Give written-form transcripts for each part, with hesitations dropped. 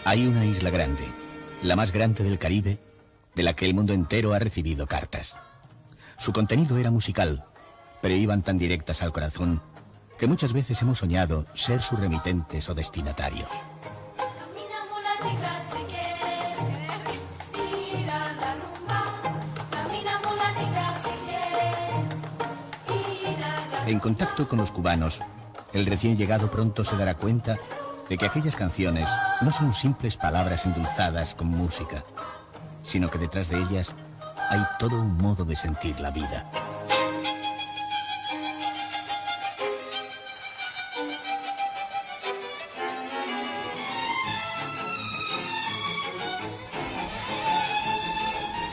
Hay una isla grande, la más grande del Caribe, de la que el mundo entero ha recibido cartas. Su contenido era musical, pero iban tan directas al corazón que muchas veces hemos soñado ser sus remitentes o destinatarios. En contacto con los cubanos, el recién llegado pronto se dará cuenta de que aquellas canciones no son simples palabras endulzadas con música, sino que detrás de ellas hay todo un modo de sentir la vida.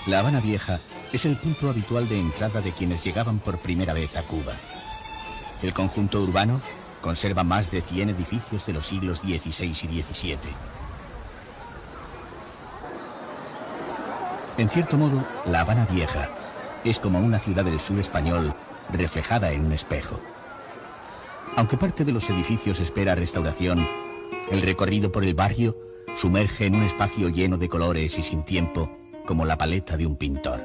La Habana Vieja es el punto habitual de entrada de quienes llegaban por primera vez a Cuba. El conjunto urbano conserva más de 100 edificios de los siglos XVI y XVII. En cierto modo, La Habana Vieja es como una ciudad del sur español reflejada en un espejo. Aunque parte de los edificios espera restauración, el recorrido por el barrio sumerge en un espacio lleno de colores y sin tiempo, como la paleta de un pintor.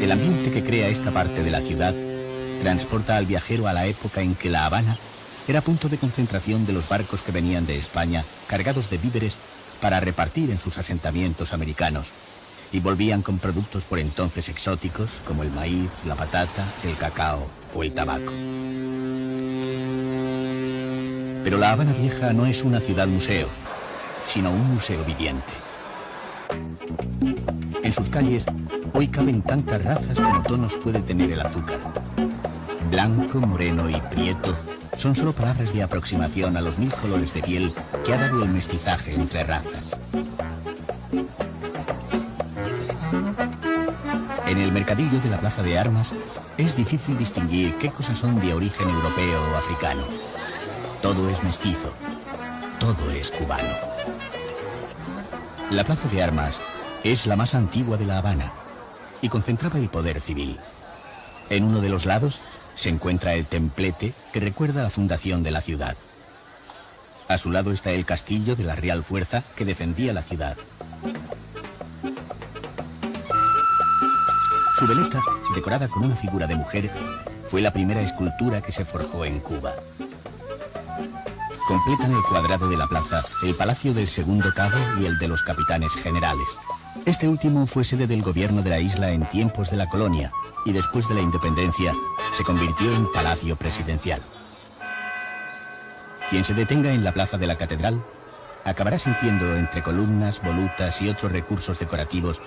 El ambiente que crea esta parte de la ciudad transporta al viajero a la época en que La Habana era punto de concentración de los barcos que venían de España cargados de víveres para repartir en sus asentamientos americanos y volvían con productos por entonces exóticos como el maíz, la patata, el cacao o el tabaco. Pero La Habana Vieja no es una ciudad museo, sino un museo viviente. En sus calles hoy caben tantas razas como tonos puede tener el azúcar. Blanco, moreno y prieto son solo palabras de aproximación a los 1000 colores de piel que ha dado el mestizaje entre razas. En el mercadillo de la Plaza de Armas es difícil distinguir qué cosas son de origen europeo o africano. Todo es mestizo, todo es cubano. La Plaza de Armas es la más antigua de La Habana y concentraba el poder civil. En uno de los lados se encuentra el templete que recuerda la fundación de la ciudad. A su lado está el castillo de la Real Fuerza que defendía la ciudad. Su veleta, decorada con una figura de mujer, fue la primera escultura que se forjó en Cuba. Completan el cuadrado de la plaza el Palacio del Segundo Cabo y el de los Capitanes Generales. Este último fue sede del gobierno de la isla en tiempos de la colonia y después de la independencia se convirtió en palacio presidencial. Quien se detenga en la plaza de la Catedral acabará sintiendo entre columnas, volutas y otros recursos decorativos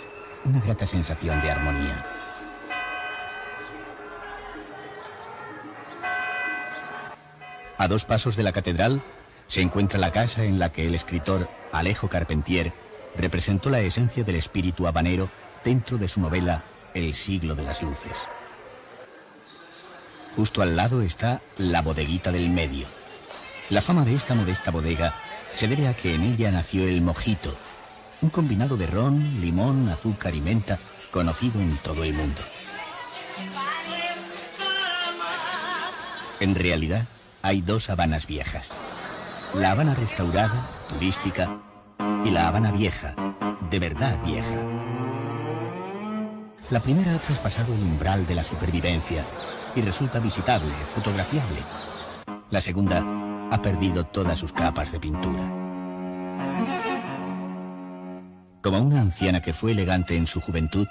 una grata sensación de armonía. A 2 pasos de la catedral se encuentra la casa en la que el escritor Alejo Carpentier representó la esencia del espíritu habanero dentro de su novela El siglo de las luces. Justo al lado está la bodeguita del medio. La fama de esta modesta bodega se debe a que en ella nació el mojito, un combinado de ron, limón, azúcar y menta conocido en todo el mundo. En realidad, hay 2 Habanas viejas. La Habana restaurada, turística, y la Habana vieja, de verdad vieja. La primera ha traspasado el umbral de la supervivencia y resulta visitable, fotografiable. La segunda ha perdido todas sus capas de pintura. Como una anciana que fue elegante en su juventud,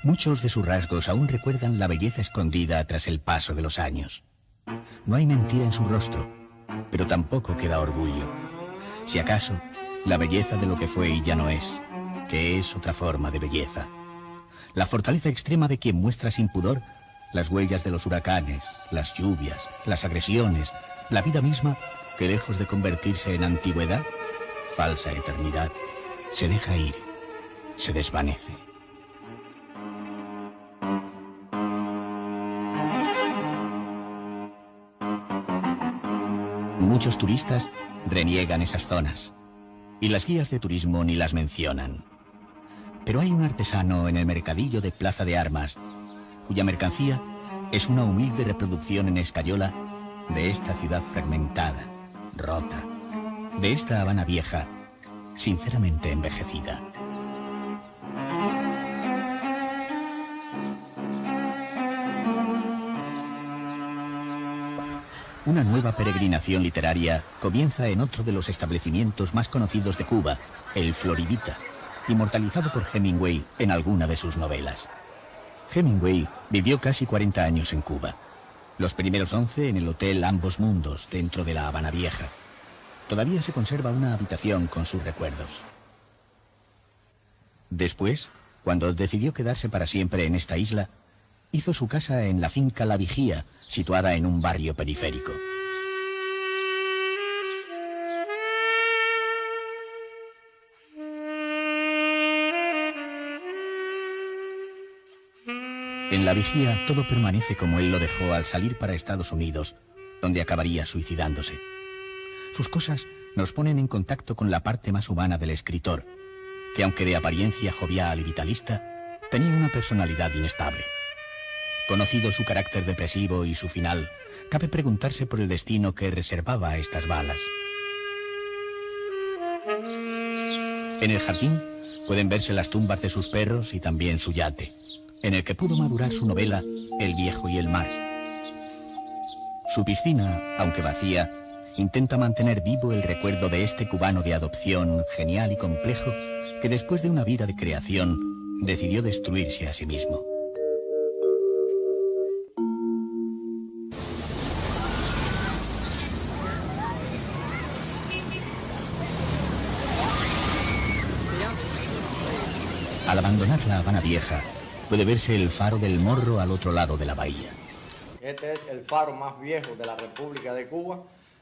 muchos de sus rasgos aún recuerdan la belleza escondida tras el paso de los años. No hay mentira en su rostro, pero tampoco queda orgullo. Si acaso, la belleza de lo que fue y ya no es, que es otra forma de belleza. La fortaleza extrema de quien muestra sin pudor las huellas de los huracanes, las lluvias, las agresiones, la vida misma que lejos de convertirse en antigüedad, falsa eternidad, se deja ir, se desvanece. Muchos turistas reniegan esas zonas y las guías de turismo ni las mencionan. Pero hay un artesano en el mercadillo de Plaza de Armas cuya mercancía es una humilde reproducción en escayola de esta ciudad fragmentada, rota, de esta Habana vieja, sinceramente envejecida. Una nueva peregrinación literaria comienza en otro de los establecimientos más conocidos de Cuba, el Floridita, inmortalizado por Hemingway en alguna de sus novelas. Hemingway vivió casi 40 años en Cuba. Los primeros 11 en el Hotel Ambos Mundos, dentro de la Habana Vieja. Todavía se conserva una habitación con sus recuerdos. Después, cuando decidió quedarse para siempre en esta isla, hizo su casa en la finca La Vigía, situada en un barrio periférico. En La Vigía todo permanece como él lo dejó al salir para Estados Unidos, donde acabaría suicidándose. Sus cosas nos ponen en contacto con la parte más humana del escritor, que aunque de apariencia jovial y vitalista, tenía una personalidad inestable. Conocido su carácter depresivo y su final, cabe preguntarse por el destino que reservaba a estas balas. En el jardín pueden verse las tumbas de sus perros y también su yate, en el que pudo madurar su novela El viejo y el mar. Su piscina, aunque vacía, intenta mantener vivo el recuerdo de este cubano de adopción genial y complejo que después de una vida de creación decidió destruirse a sí mismo. Al abandonar la Habana Vieja, puede verse el faro del Morro al otro lado de la bahía. Este es el faro más viejo de la República de Cuba.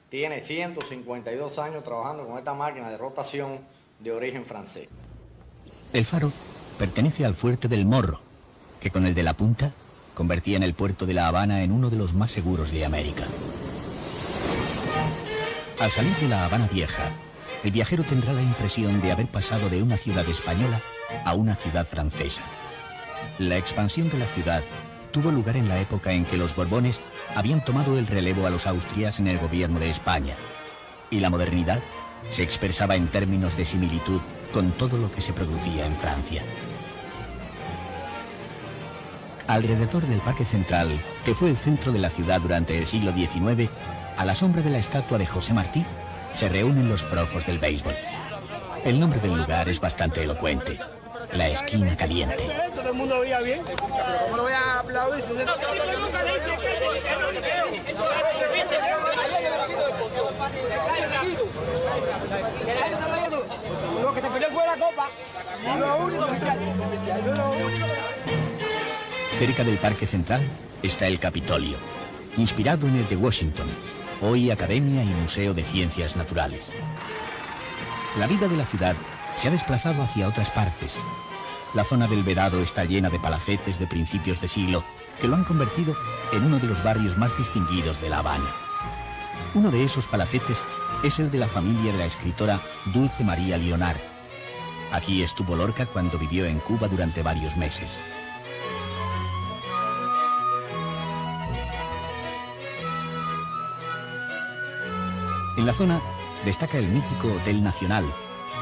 Tiene 152 años trabajando con esta máquina de rotación de origen francés. El faro pertenece al fuerte del Morro, que con el de la Punta convertían el puerto de La Habana en uno de los más seguros de América. Al salir de la Habana Vieja, el viajero tendrá la impresión de haber pasado de una ciudad española a una ciudad francesa. La expansión de la ciudad tuvo lugar en la época en que los Borbones habían tomado el relevo a los Austrias en el gobierno de España, y la modernidad se expresaba en términos de similitud con todo lo que se producía en Francia. Alrededor del Parque Central, que fue el centro de la ciudad durante el siglo XIX, a la sombra de la estatua de José Martí, se reúnen los profos del béisbol. El nombre del lugar es bastante elocuente: la esquina caliente. Todo el mundo veía bien. Pero ¿cómo lo voy a aplaudir? Lo que se peleó fue la copa. Lo único oficial. Cerca del Parque Central está el Capitolio, inspirado en el de Washington, hoy Academia y Museo de Ciencias Naturales. La vida de la ciudad se ha desplazado hacia otras partes. La zona del Vedado está llena de palacetes de principios de siglo que lo han convertido en uno de los barrios más distinguidos de La Habana. Uno de esos palacetes es el de la familia de la escritora Dulce María Lionart. Aquí estuvo Lorca cuando vivió en Cuba durante varios meses. En la zona destaca el mítico Hotel Nacional,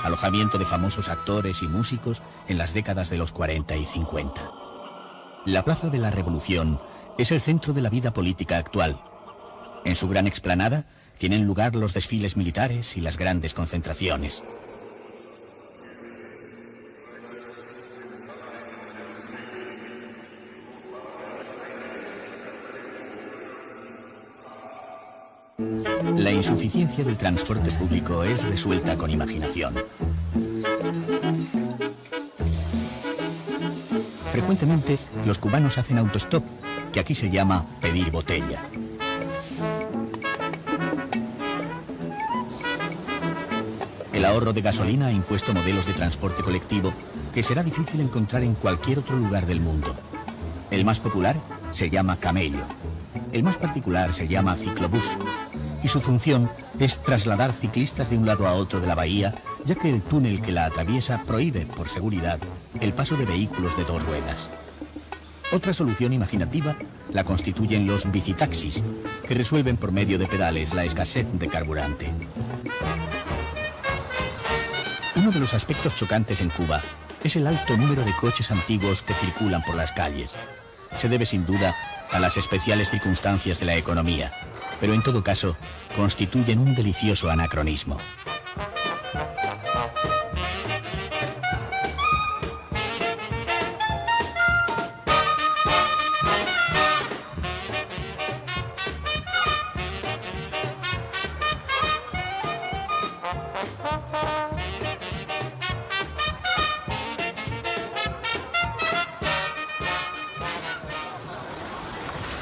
alojamiento de famosos actores y músicos en las décadas de los 40 y 50. La Plaza de la Revolución es el centro de la vida política actual. En su gran explanada tienen lugar los desfiles militares y las grandes concentraciones. La insuficiencia del transporte público es resuelta con imaginación. Frecuentemente, los cubanos hacen autostop, que aquí se llama pedir botella. El ahorro de gasolina ha impuesto modelos de transporte colectivo que será difícil encontrar en cualquier otro lugar del mundo. El más popular se llama camello. El más particular se llama ciclobús. y su función es trasladar ciclistas de un lado a otro de la bahía, ya que el túnel que la atraviesa prohíbe, por seguridad, el paso de vehículos de 2 ruedas. Otra solución imaginativa la constituyen los bicitaxis, que resuelven por medio de pedales la escasez de carburante. Uno de los aspectos chocantes en Cuba es el alto número de coches antiguos que circulan por las calles. Se debe sin duda a las especiales circunstancias de la economía, pero en todo caso constituyen un delicioso anacronismo.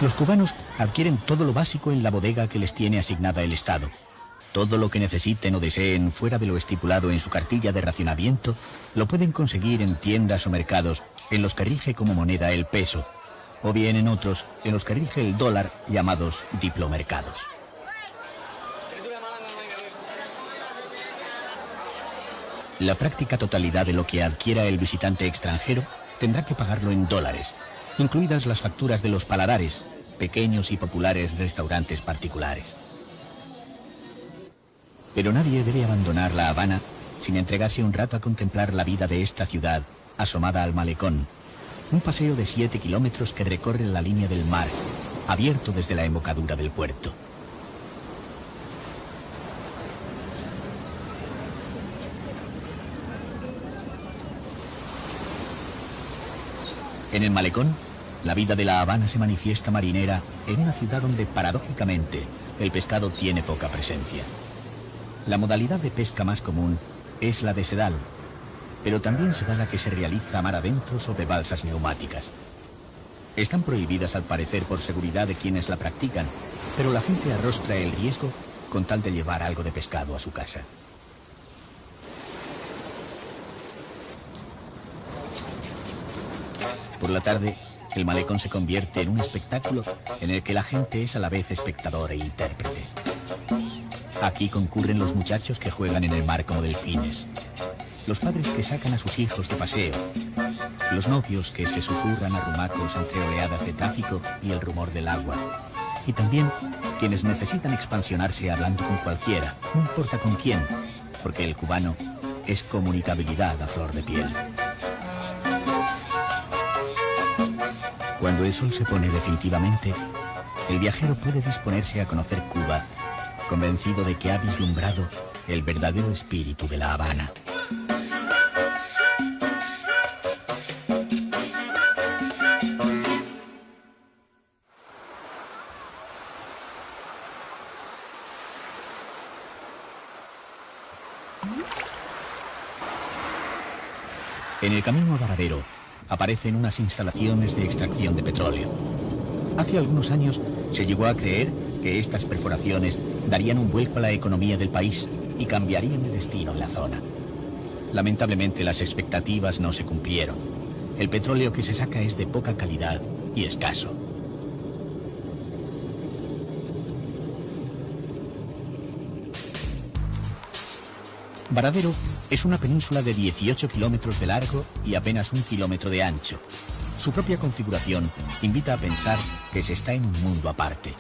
Los cubanos adquieren todo lo básico en la bodega que les tiene asignada el Estado. Todo lo que necesiten o deseen fuera de lo estipulado en su cartilla de racionamiento lo pueden conseguir en tiendas o mercados en los que rige como moneda el peso, o bien en otros en los que rige el dólar, llamados diplomercados. La práctica totalidad de lo que adquiera el visitante extranjero tendrá que pagarlo en dólares, incluidas las facturas de los paladares, pequeños y populares restaurantes particulares. Pero nadie debe abandonar La Habana sin entregarse un rato a contemplar la vida de esta ciudad, asomada al malecón, un paseo de 7 kilómetros que recorre la línea del mar, abierto desde la embocadura del puerto. En el malecón, la vida de La Habana se manifiesta marinera en una ciudad donde, paradójicamente, el pescado tiene poca presencia. La modalidad de pesca más común es la de sedal, pero también se da la que se realiza mar adentro sobre balsas neumáticas. Están prohibidas al parecer por seguridad de quienes la practican, pero la gente arrostra el riesgo con tal de llevar algo de pescado a su casa. Por la tarde, el malecón se convierte en un espectáculo en el que la gente es a la vez espectador e intérprete. Aquí concurren los muchachos que juegan en el mar como delfines, los padres que sacan a sus hijos de paseo, los novios que se susurran arrumacos entre oleadas de tráfico y el rumor del agua, y también quienes necesitan expansionarse hablando con cualquiera, no importa con quién, porque el cubano es comunicabilidad a flor de piel. Cuando el sol se pone definitivamente, el viajero puede disponerse a conocer Cuba, convencido de que ha vislumbrado el verdadero espíritu de La Habana. En el camino a Varadero aparecen unas instalaciones de extracción de petróleo. Hace algunos años se llegó a creer que estas perforaciones darían un vuelco a la economía del país y cambiarían el destino de la zona. Lamentablemente las expectativas no se cumplieron. El petróleo que se saca es de poca calidad y escaso. Varadero es una península de 18 kilómetros de largo y apenas 1 kilómetro de ancho. Su propia configuración invita a pensar que se está en un mundo aparte.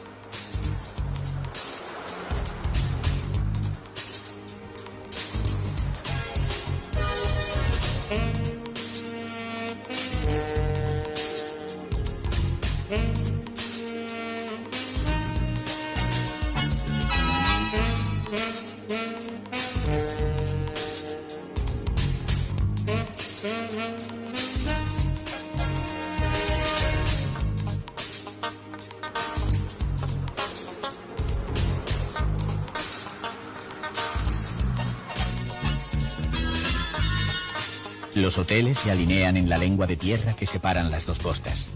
Los hoteles se alinean en la lengua de tierra que separan las dos costas.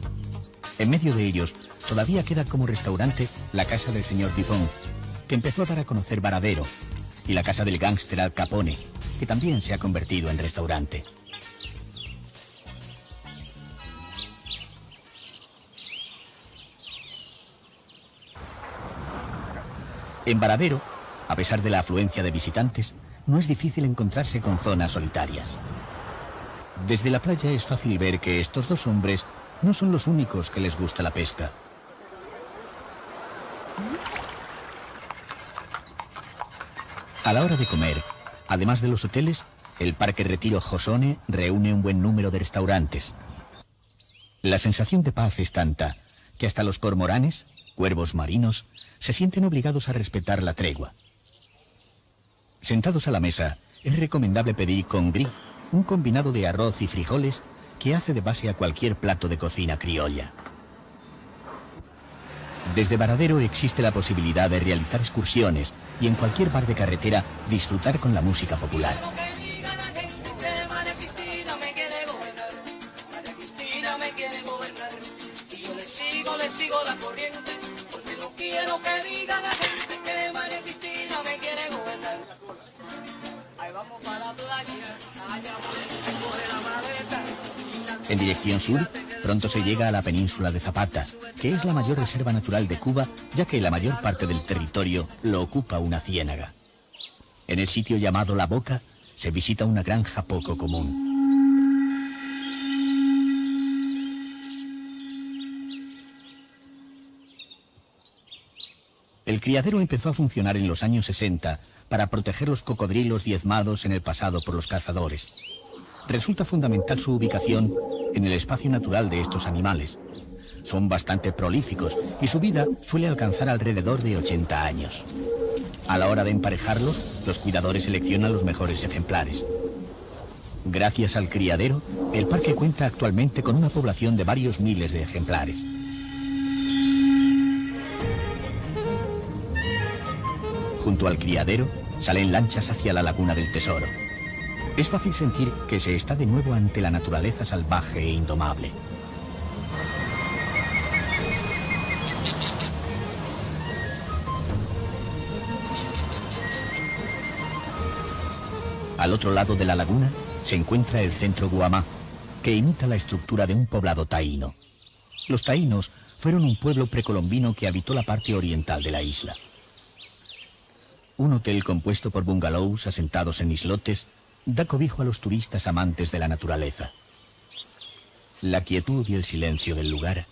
En medio de ellos todavía queda como restaurante la casa del señor Dupont, que empezó a dar a conocer Varadero, y la casa del gángster Al Capone, que también se ha convertido en restaurante. En Varadero, a pesar de la afluencia de visitantes, no es difícil encontrarse con zonas solitarias. Desde la playa es fácil ver que estos dos hombres no son los únicos que les gusta la pesca. A la hora de comer, además de los hoteles, el Parque Retiro Josone reúne un buen número de restaurantes. La sensación de paz es tanta que hasta los cormoranes, cuervos marinos, se sienten obligados a respetar la tregua. Sentados a la mesa, es recomendable pedir congrí, un combinado de arroz y frijoles que hace de base a cualquier plato de cocina criolla. Desde Varadero existe la posibilidad de realizar excursiones y en cualquier bar de carretera disfrutar con la música popular. En dirección sur, pronto se llega a la península de Zapata, que es la mayor reserva natural de Cuba, ya que la mayor parte del territorio lo ocupa una ciénaga. En el sitio llamado La Boca, se visita una granja poco común. El criadero empezó a funcionar en los años 60 para proteger los cocodrilos diezmados en el pasado por los cazadores. Resulta fundamental su ubicación en el espacio natural de estos animales. Son bastante prolíficos y su vida suele alcanzar alrededor de 80 años. A la hora de emparejarlos, los cuidadores seleccionan los mejores ejemplares. Gracias al criadero, el parque cuenta actualmente con una población de varios miles de ejemplares. Junto al criadero, salen lanchas hacia la Laguna del Tesoro. Es fácil sentir que se está de nuevo ante la naturaleza salvaje e indomable. Al otro lado de la laguna se encuentra el centro Guamá, que imita la estructura de un poblado taíno. Los taínos fueron un pueblo precolombino que habitó la parte oriental de la isla. Un hotel compuesto por bungalows asentados en islotes da cobijo a los turistas amantes de la naturaleza. La quietud y el silencio del lugar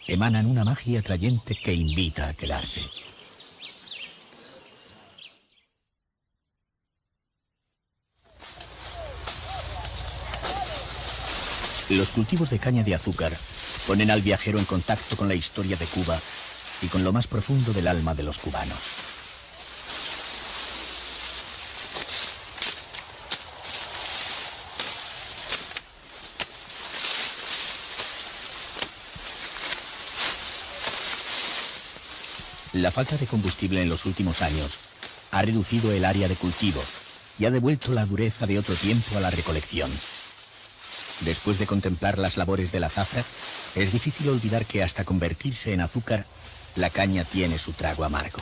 emanan una magia atrayente que invita a quedarse. Los cultivos de caña de azúcar ponen al viajero en contacto con la historia de Cuba y con lo más profundo del alma de los cubanos. La falta de combustible en los últimos años ha reducido el área de cultivo y ha devuelto la dureza de otro tiempo a la recolección. Después de contemplar las labores del azafra, es difícil olvidar que hasta convertirse en azúcar, la caña tiene su trago amargo.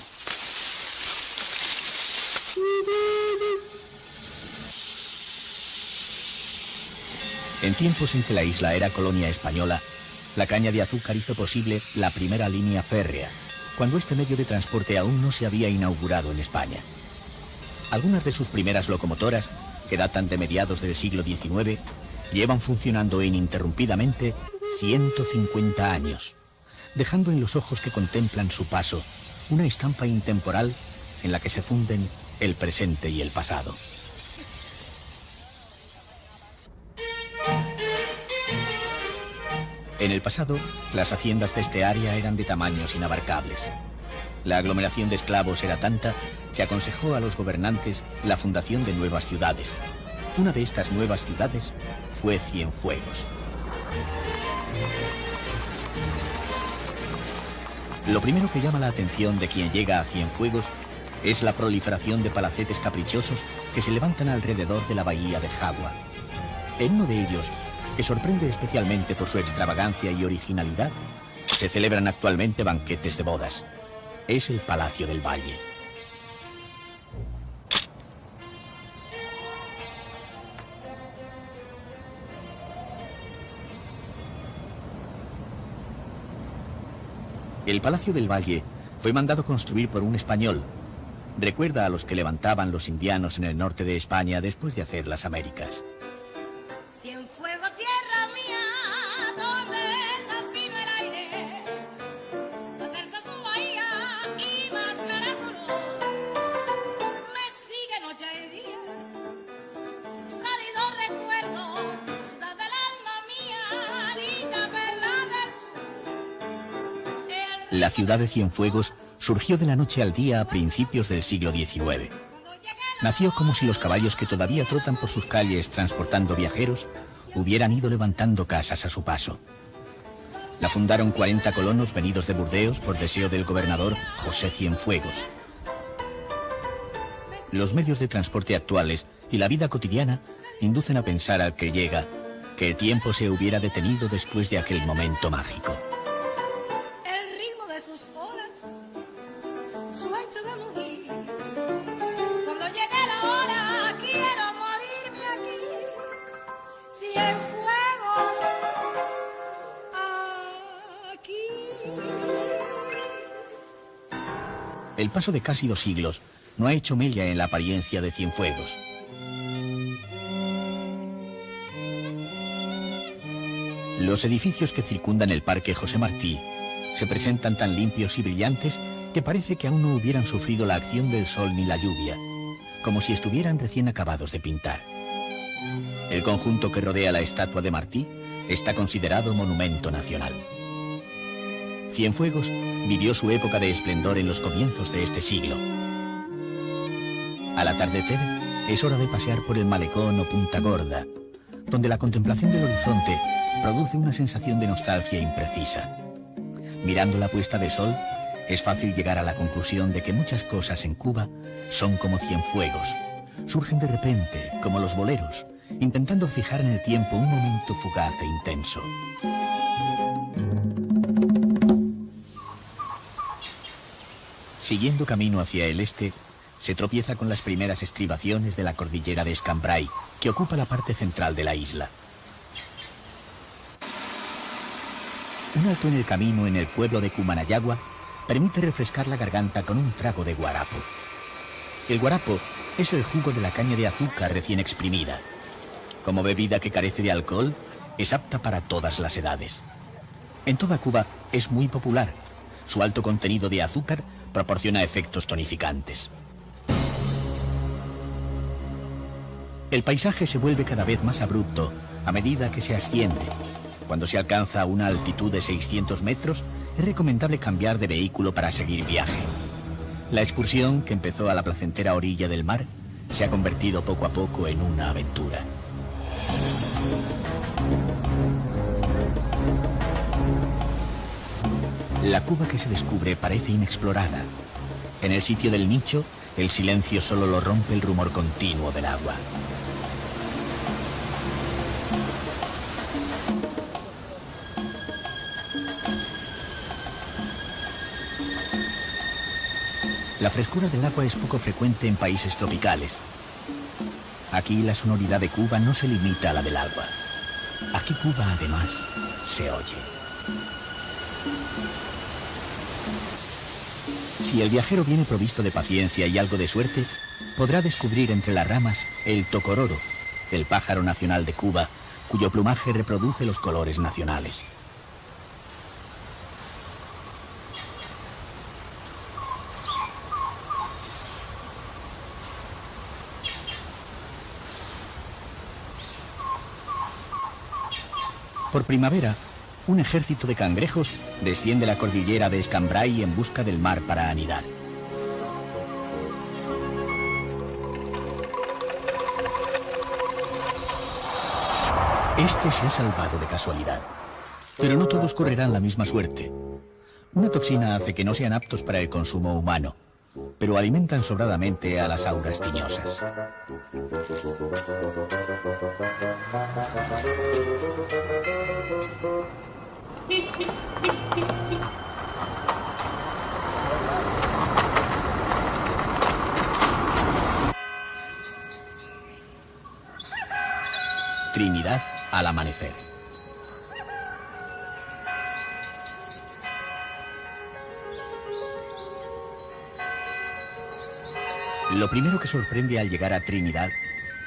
En tiempos en que la isla era colonia española, la caña de azúcar hizo posible la primera línea férrea, cuando este medio de transporte aún no se había inaugurado en España. Algunas de sus primeras locomotoras, que datan de mediados del siglo XIX, llevan funcionando ininterrumpidamente 150 años, dejando en los ojos que contemplan su paso una estampa intemporal en la que se funden el presente y el pasado. En el pasado, las haciendas de este área eran de tamaños inabarcables. La aglomeración de esclavos era tanta que aconsejó a los gobernantes la fundación de nuevas ciudades. Una de estas nuevas ciudades fue Cienfuegos. Lo primero que llama la atención de quien llega a Cienfuegos es la proliferación de palacetes caprichosos que se levantan alrededor de la bahía de Jagua. En uno de ellos, que sorprende especialmente por su extravagancia y originalidad, se celebran actualmente banquetes de bodas. Es el Palacio del Valle. El Palacio del Valle fue mandado construir por un español, Recuerda a los que levantaban los indianos en el norte de España después de hacer las Américas. Cienfuegos, tierra mía, donde es más fino el aire, más densa su bahía y más clara su luz. Me sigue noche y día su cálido recuerdo, ciudad del alma mía, linda perla del sur. La ciudad de Cienfuegos surgió de la noche al día a principios del siglo XIX. Nació como si los caballos que todavía trotan por sus calles transportando viajeros hubieran ido levantando casas a su paso. La fundaron 40 colonos venidos de Burdeos por deseo del gobernador José Cienfuegos. Los medios de transporte actuales y la vida cotidiana inducen a pensar al que llega que el tiempo se hubiera detenido después de aquel momento mágico. El ritmo de sus olas, su hecho de mujer. Cuando llegue la hora, quiero morirme aquí. Cienfuegos, aquí. El paso de casi 2 siglos no ha hecho mella en la apariencia de Cienfuegos. Los edificios que circundan el Parque José Martí se presentan tan limpios y brillantes que parece que aún no hubieran sufrido la acción del sol ni la lluvia, como si estuvieran recién acabados de pintar. El conjunto que rodea la estatua de Martí está considerado monumento nacional. Cienfuegos vivió su época de esplendor en los comienzos de este siglo. Al atardecer es hora de pasear por el malecón o Punta Gorda, donde la contemplación del horizonte produce una sensación de nostalgia imprecisa. Mirando la puesta de sol, es fácil llegar a la conclusión de que muchas cosas en Cuba son como Cienfuegos. Surgen de repente, como los boleros, intentando fijar en el tiempo un momento fugaz e intenso. Siguiendo camino hacia el este, se tropieza con las primeras estribaciones de la cordillera de Escambray, que ocupa la parte central de la isla. Un alto en el camino en el pueblo de Cumanayagua permite refrescar la garganta con un trago de guarapo. El guarapo es el jugo de la caña de azúcar recién exprimida. Como bebida que carece de alcohol, es apta para todas las edades. En toda Cuba es muy popular. Su alto contenido de azúcar proporciona efectos tonificantes. El paisaje se vuelve cada vez más abrupto a medida que se asciende. Cuando se alcanza una altitud de 600 metros, es recomendable cambiar de vehículo para seguir viaje. La excursión, que empezó a la placentera orilla del mar, se ha convertido poco a poco en una aventura. La Cuba que se descubre parece inexplorada. En el sitio del nicho, el silencio solo lo rompe el rumor continuo del agua. La frescura del agua es poco frecuente en países tropicales. Aquí la sonoridad de Cuba no se limita a la del agua. Aquí Cuba, además, se oye. Si el viajero viene provisto de paciencia y algo de suerte, podrá descubrir entre las ramas el tocororo, el pájaro nacional de Cuba, cuyo plumaje reproduce los colores nacionales. Por primavera, un ejército de cangrejos desciende la cordillera de Escambray en busca del mar para anidar. Este se ha salvado de casualidad, pero no todos correrán la misma suerte. Una toxina hace que no sean aptos para el consumo humano, pero alimentan sobradamente a las auras tiñosas. Trinidad al amanecer. Lo primero que sorprende al llegar a Trinidad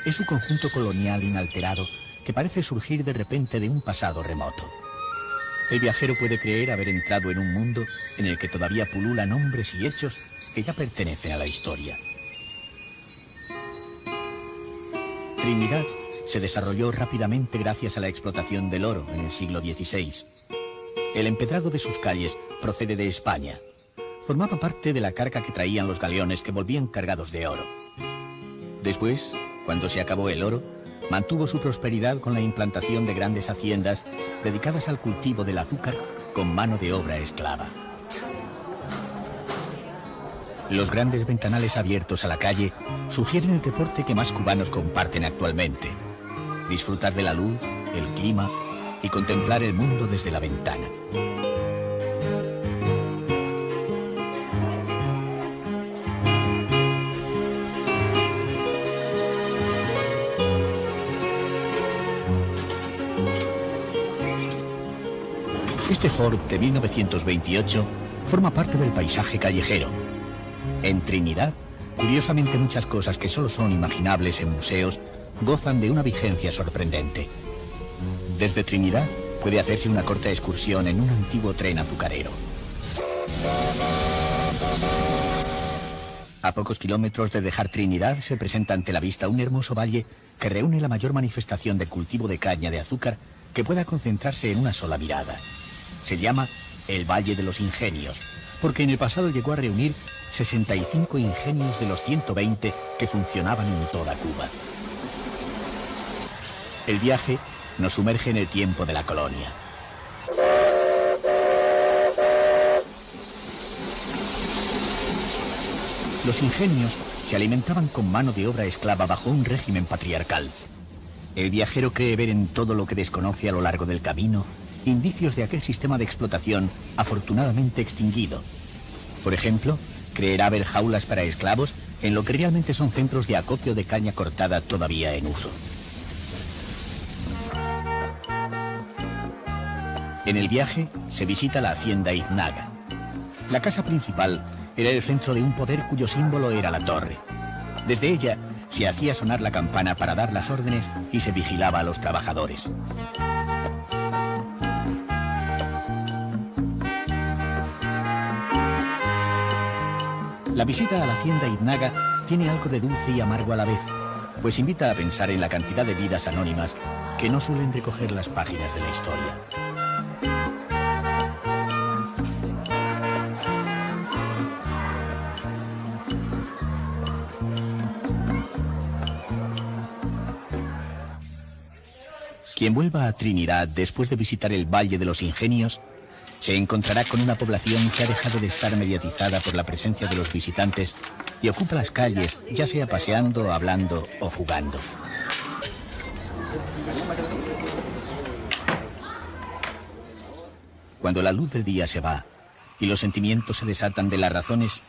es su conjunto colonial inalterado que parece surgir de repente de un pasado remoto. El viajero puede creer haber entrado en un mundo en el que todavía pululan nombres y hechos que ya pertenecen a la historia. Trinidad se desarrolló rápidamente gracias a la explotación del oro en el siglo XVI. El empedrado de sus calles procede de España. Formaba parte de la carga que traían los galeones que volvían cargados de oro. Después, cuando se acabó el oro, mantuvo su prosperidad con la implantación de grandes haciendas dedicadas al cultivo del azúcar con mano de obra esclava. Los grandes ventanales abiertos a la calle sugieren el deporte que más cubanos comparten actualmente: disfrutar de la luz, el clima y contemplar el mundo desde la ventana. Este Ford de 1928 forma parte del paisaje callejero. En Trinidad, curiosamente, muchas cosas que solo son imaginables en museos gozan de una vigencia sorprendente. Desde Trinidad puede hacerse una corta excursión en un antiguo tren azucarero. A pocos kilómetros de dejar Trinidad se presenta ante la vista un hermoso valle que reúne la mayor manifestación de cultivo de caña de azúcar que pueda concentrarse en una sola mirada. Se llama el Valle de los Ingenios, porque en el pasado llegó a reunir 65 ingenios de los 120 que funcionaban en toda Cuba. El viaje nos sumerge en el tiempo de la colonia. Los ingenios se alimentaban con mano de obra esclava bajo un régimen patriarcal. El viajero cree ver en todo lo que desconoce a lo largo del camino indicios de aquel sistema de explotación afortunadamente extinguido. Por ejemplo, creerá ver jaulas para esclavos en lo que realmente son centros de acopio de caña cortada todavía en uso. En el viaje se visita la hacienda Iznaga. La casa principal era el centro de un poder cuyo símbolo era la torre. Desde ella se hacía sonar la campana para dar las órdenes y se vigilaba a los trabajadores. La visita a la hacienda Iznaga tiene algo de dulce y amargo a la vez, pues invita a pensar en la cantidad de vidas anónimas que no suelen recoger las páginas de la historia. Quien vuelva a Trinidad después de visitar el Valle de los Ingenios se encontrará con una población que ha dejado de estar mediatizada por la presencia de los visitantes y ocupa las calles, ya sea paseando, hablando o jugando. Cuando la luz del día se va y los sentimientos se desatan de las razones,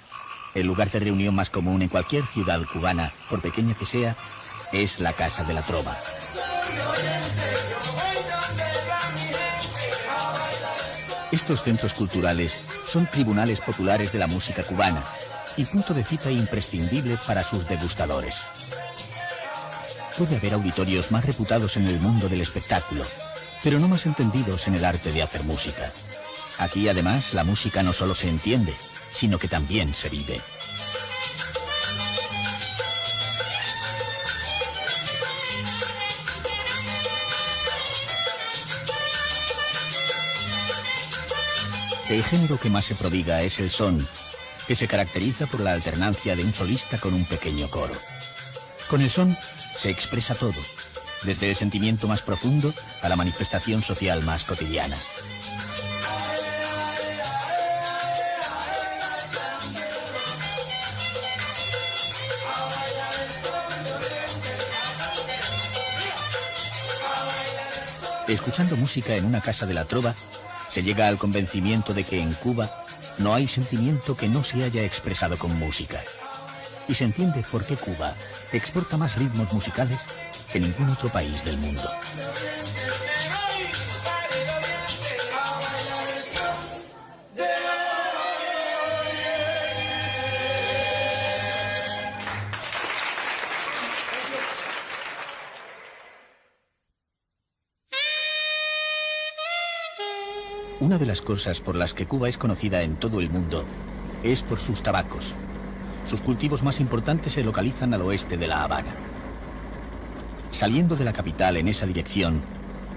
el lugar de reunión más común en cualquier ciudad cubana, por pequeña que sea, es la Casa de la Trova. Estos centros culturales son tribunales populares de la música cubana y punto de cita imprescindible para sus degustadores. Puede haber auditorios más reputados en el mundo del espectáculo, pero no más entendidos en el arte de hacer música. Aquí, además, la música no solo se entiende, sino que también se vive. El género que más se prodiga es el son, que se caracteriza por la alternancia de un solista con un pequeño coro. Con el son se expresa todo, desde el sentimiento más profundo a la manifestación social más cotidiana. Escuchando música en una casa de la trova, se llega al convencimiento de que en Cuba no hay sentimiento que no se haya expresado con música. Y se entiende por qué Cuba exporta más ritmos musicales que ningún otro país del mundo. Una de las cosas por las que Cuba es conocida en todo el mundo es por sus tabacos. Sus cultivos más importantes se localizan al oeste de La Habana. Saliendo de la capital en esa dirección,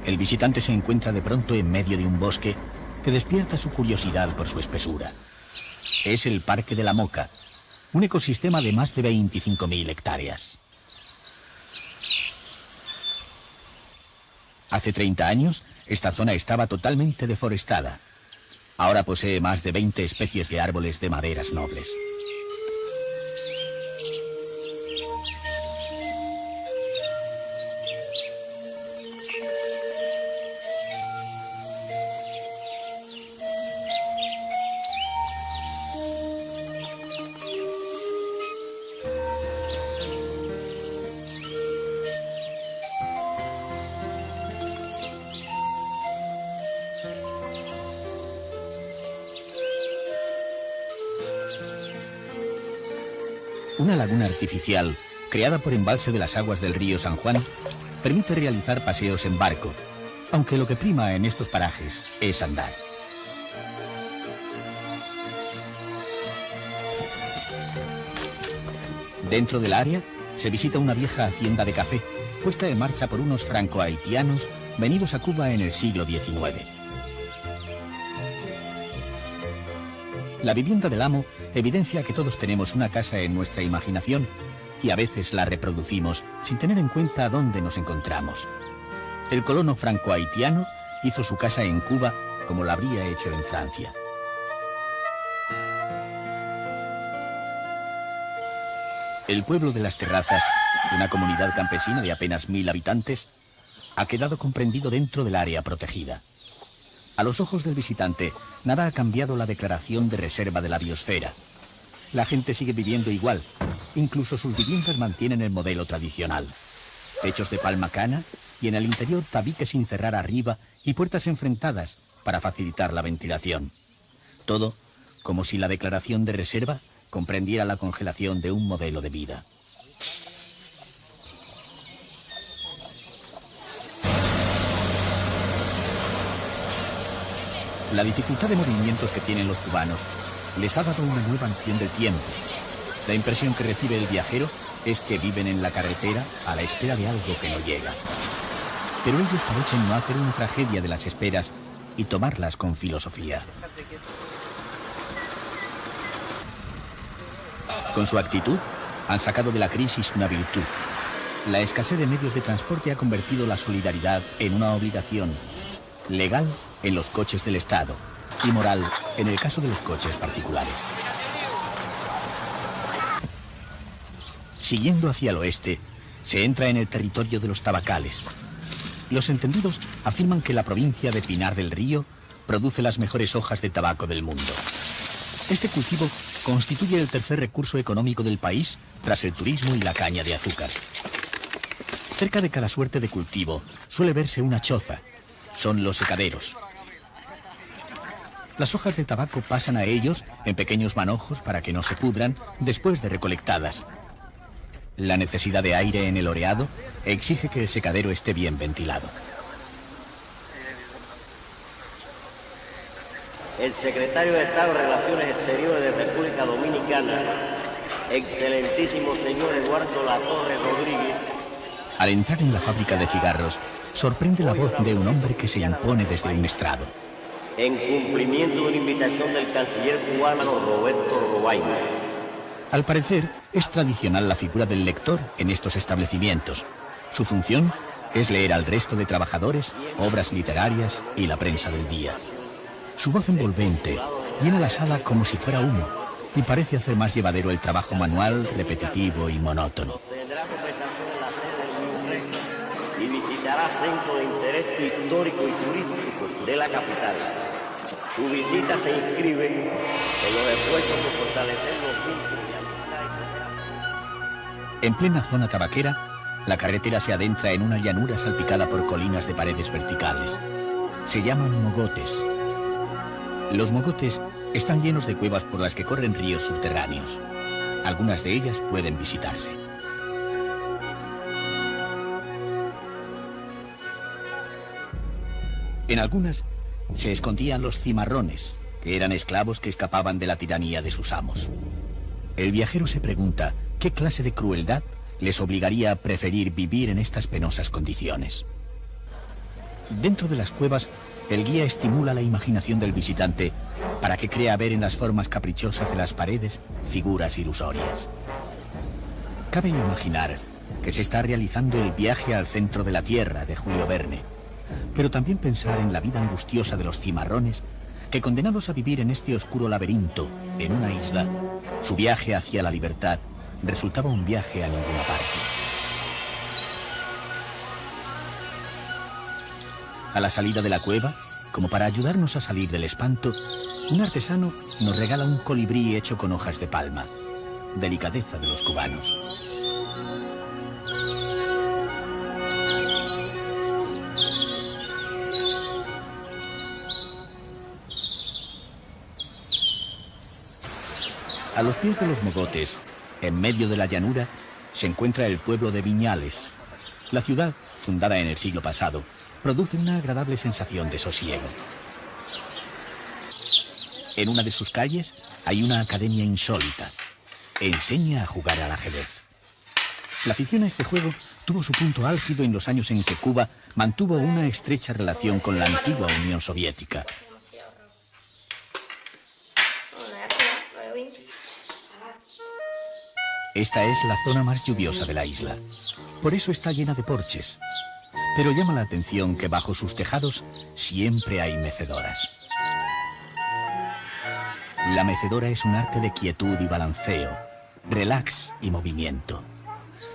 el visitante se encuentra de pronto en medio de un bosque que despierta su curiosidad por su espesura. Es el Parque de la Moca, un ecosistema de más de 25.000 hectáreas. Hace 30 años, esta zona estaba totalmente deforestada. Ahora posee más de 20 especies de árboles de maderas nobles. Una laguna artificial, creada por embalse de las aguas del río San Juan, permite realizar paseos en barco, aunque lo que prima en estos parajes es andar. Dentro del área se visita una vieja hacienda de café, puesta en marcha por unos franco-haitianos venidos a Cuba en el siglo XIX. La vivienda del amo evidencia que todos tenemos una casa en nuestra imaginación y a veces la reproducimos sin tener en cuenta dónde nos encontramos. El colono franco-haitiano hizo su casa en Cuba como la habría hecho en Francia. El pueblo de Las Terrazas, una comunidad campesina de apenas 1000 habitantes, ha quedado comprendido dentro del área protegida. A los ojos del visitante, nada ha cambiado la declaración de reserva de la biosfera. La gente sigue viviendo igual, incluso sus viviendas mantienen el modelo tradicional. Techos de palma cana y en el interior tabiques sin cerrar arriba y puertas enfrentadas para facilitar la ventilación. Todo como si la declaración de reserva comprendiera la congelación de un modelo de vida. La dificultad de movimientos que tienen los cubanos les ha dado una nueva noción del tiempo. La impresión que recibe el viajero es que viven en la carretera a la espera de algo que no llega. Pero ellos parecen no hacer una tragedia de las esperas y tomarlas con filosofía. Con su actitud, han sacado de la crisis una virtud. La escasez de medios de transporte ha convertido la solidaridad en una obligación, legal en los coches del Estado y moral en el caso de los coches particulares. Siguiendo hacia el oeste, se entra en el territorio de los tabacales. Los entendidos afirman que la provincia de Pinar del Río produce las mejores hojas de tabaco del mundo. Este cultivo constituye el tercer recurso económico del país tras el turismo y la caña de azúcar. Cerca de cada suerte de cultivo suele verse una choza. Son los secaderos. Las hojas de tabaco pasan a ellos en pequeños manojos para que no se pudran después de recolectadas. La necesidad de aire en el oreado exige que el secadero esté bien ventilado. El secretario de Estado de Relaciones Exteriores de República Dominicana, excelentísimo señor Eduardo Latorre Rodríguez. Al entrar en la fábrica de cigarros, sorprende la voz de un hombre que se impone desde un estrado. En cumplimiento de una invitación del canciller cubano Roberto Robaina. Al parecer, es tradicional la figura del lector en estos establecimientos. Su función es leer al resto de trabajadores, obras literarias y la prensa del día. Su voz envolvente llena la sala como si fuera humo y parece hacer más llevadero el trabajo manual, repetitivo y monótono. Tendrá conversación en la sede del Rey y visitará centros de interés histórico y turístico de la capital. Su visita se inscribe en los esfuerzos por fortalecer los vínculos de amistad y cooperación. En plena zona tabaquera, la carretera se adentra en una llanura salpicada por colinas de paredes verticales. Se llaman mogotes. Los mogotes están llenos de cuevas por las que corren ríos subterráneos. Algunas de ellas pueden visitarse. En algunas se escondían los cimarrones, que eran esclavos que escapaban de la tiranía de sus amos. El viajero se pregunta qué clase de crueldad les obligaría a preferir vivir en estas penosas condiciones. Dentro de las cuevas, el guía estimula la imaginación del visitante para que crea ver en las formas caprichosas de las paredes figuras ilusorias. Cabe imaginar que se está realizando el viaje al centro de la Tierra de Julio Verne, pero también pensar en la vida angustiosa de los cimarrones que, condenados a vivir en este oscuro laberinto, en una isla, su viaje hacia la libertad resultaba un viaje a ninguna parte. A la salida de la cueva, como para ayudarnos a salir del espanto, un artesano nos regala un colibrí hecho con hojas de palma, delicadeza de los cubanos. A los pies de los mogotes, en medio de la llanura, se encuentra el pueblo de Viñales. La ciudad, fundada en el siglo pasado, produce una agradable sensación de sosiego. En una de sus calles hay una academia insólita. Enseña a jugar al ajedrez. La afición a este juego tuvo su punto álgido en los años en que Cuba mantuvo una estrecha relación con la antigua Unión Soviética. Esta es la zona más lluviosa de la isla. Por eso está llena de porches. Pero llama la atención que bajo sus tejados siempre hay mecedoras. La mecedora es un arte de quietud y balanceo, relax y movimiento.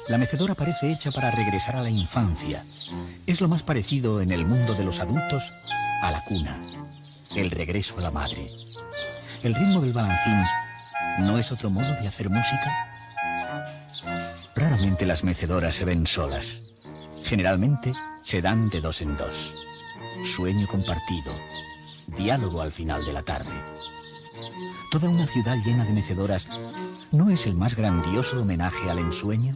La mecedora parece hecha para regresar a la infancia. Es lo más parecido en el mundo de los adultos a la cuna, el regreso a la madre. El ritmo del balancín no es otro modo de hacer música. Raramente las mecedoras se ven solas. Generalmente se dan de dos en dos. Sueño compartido, diálogo al final de la tarde. Toda una ciudad llena de mecedoras, ¿no es el más grandioso homenaje al ensueño?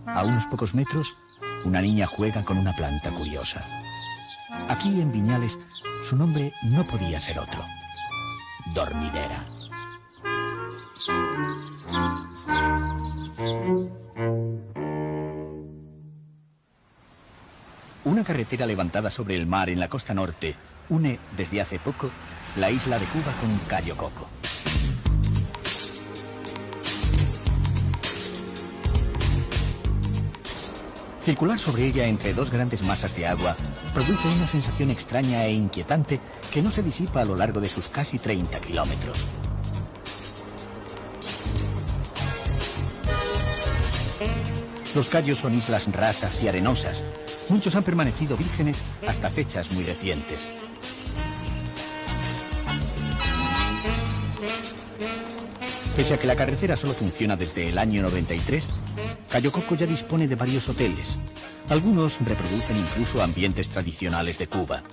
A unos pocos metros, una niña juega con una planta curiosa. Aquí en Viñales, su nombre no podía ser otro: Dormidera. Una carretera levantada sobre el mar en la costa norte une desde hace poco la isla de Cuba con Cayo Coco. Circular sobre ella entre dos grandes masas de agua produce una sensación extraña e inquietante que no se disipa a lo largo de sus casi 30 kilómetros. Los cayos son islas rasas y arenosas. Muchos han permanecido vírgenes hasta fechas muy recientes. Pese a que la carretera solo funciona desde el año 93, Cayo Coco ya dispone de varios hoteles. Algunos reproducen incluso ambientes tradicionales de Cuba.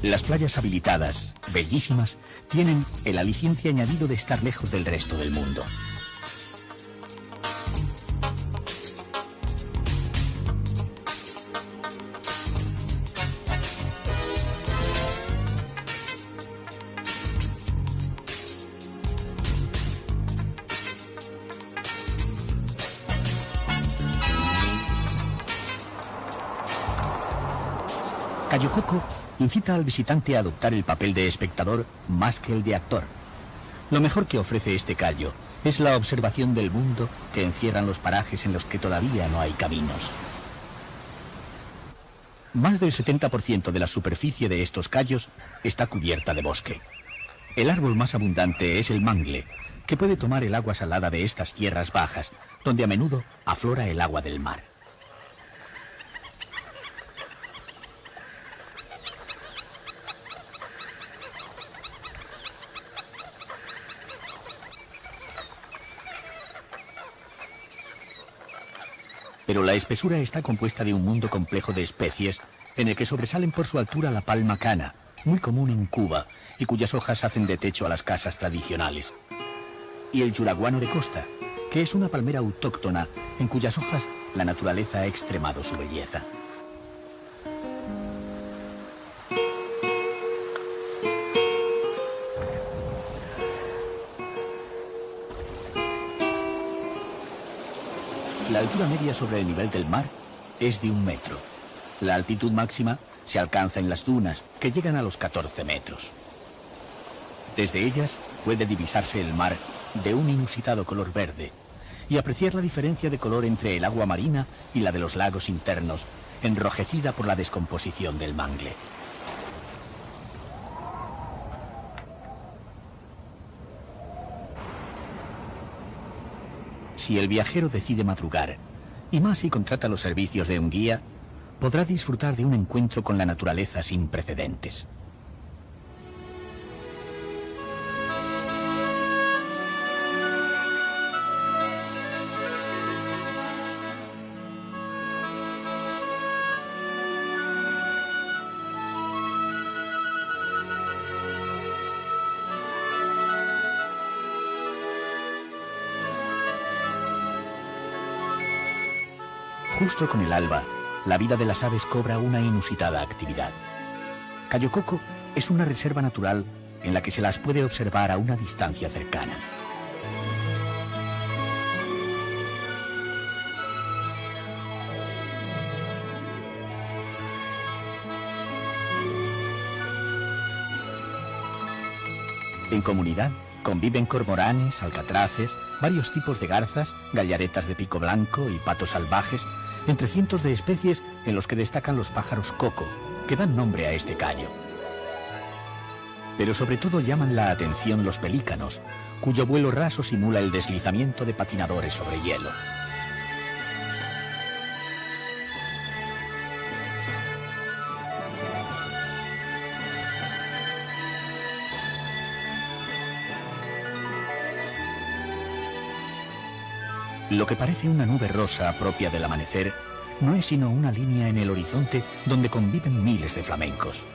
Las playas habilitadas, bellísimas, tienen el aliciente añadido de estar lejos del resto del mundo. Cayo Coco incita al visitante a adoptar el papel de espectador más que el de actor. Lo mejor que ofrece este cayo es la observación del mundo que encierran los parajes en los que todavía no hay caminos. Más del 70% de la superficie de estos cayos está cubierta de bosque. El árbol más abundante es el mangle, que puede tomar el agua salada de estas tierras bajas, donde a menudo aflora el agua del mar. Pero la espesura está compuesta de un mundo complejo de especies en el que sobresalen por su altura la palma cana, muy común en Cuba y cuyas hojas hacen de techo a las casas tradicionales, y el yuraguano de costa, que es una palmera autóctona en cuyas hojas la naturaleza ha extremado su belleza. La altura media sobre el nivel del mar es de 1 metro. La altitud máxima se alcanza en las dunas, que llegan a los 14 metros. Desde ellas puede divisarse el mar de un inusitado color verde y apreciar la diferencia de color entre el agua marina y la de los lagos internos, enrojecida por la descomposición del mangle. Si el viajero decide madrugar, y más si contrata los servicios de un guía, podrá disfrutar de un encuentro con la naturaleza sin precedentes. Justo con el alba, la vida de las aves cobra una inusitada actividad. Cayo Coco es una reserva natural en la que se las puede observar a una distancia cercana. En comunidad conviven cormoranes, alcatraces, varios tipos de garzas, gallaretas de pico blanco y patos salvajes, entre cientos de especies en los que destacan los pájaros coco, que dan nombre a este cayo. Pero sobre todo llaman la atención los pelícanos, cuyo vuelo raso simula el deslizamiento de patinadores sobre hielo. Lo que parece una nube rosa propia del amanecer no es sino una línea en el horizonte donde conviven miles de flamencos.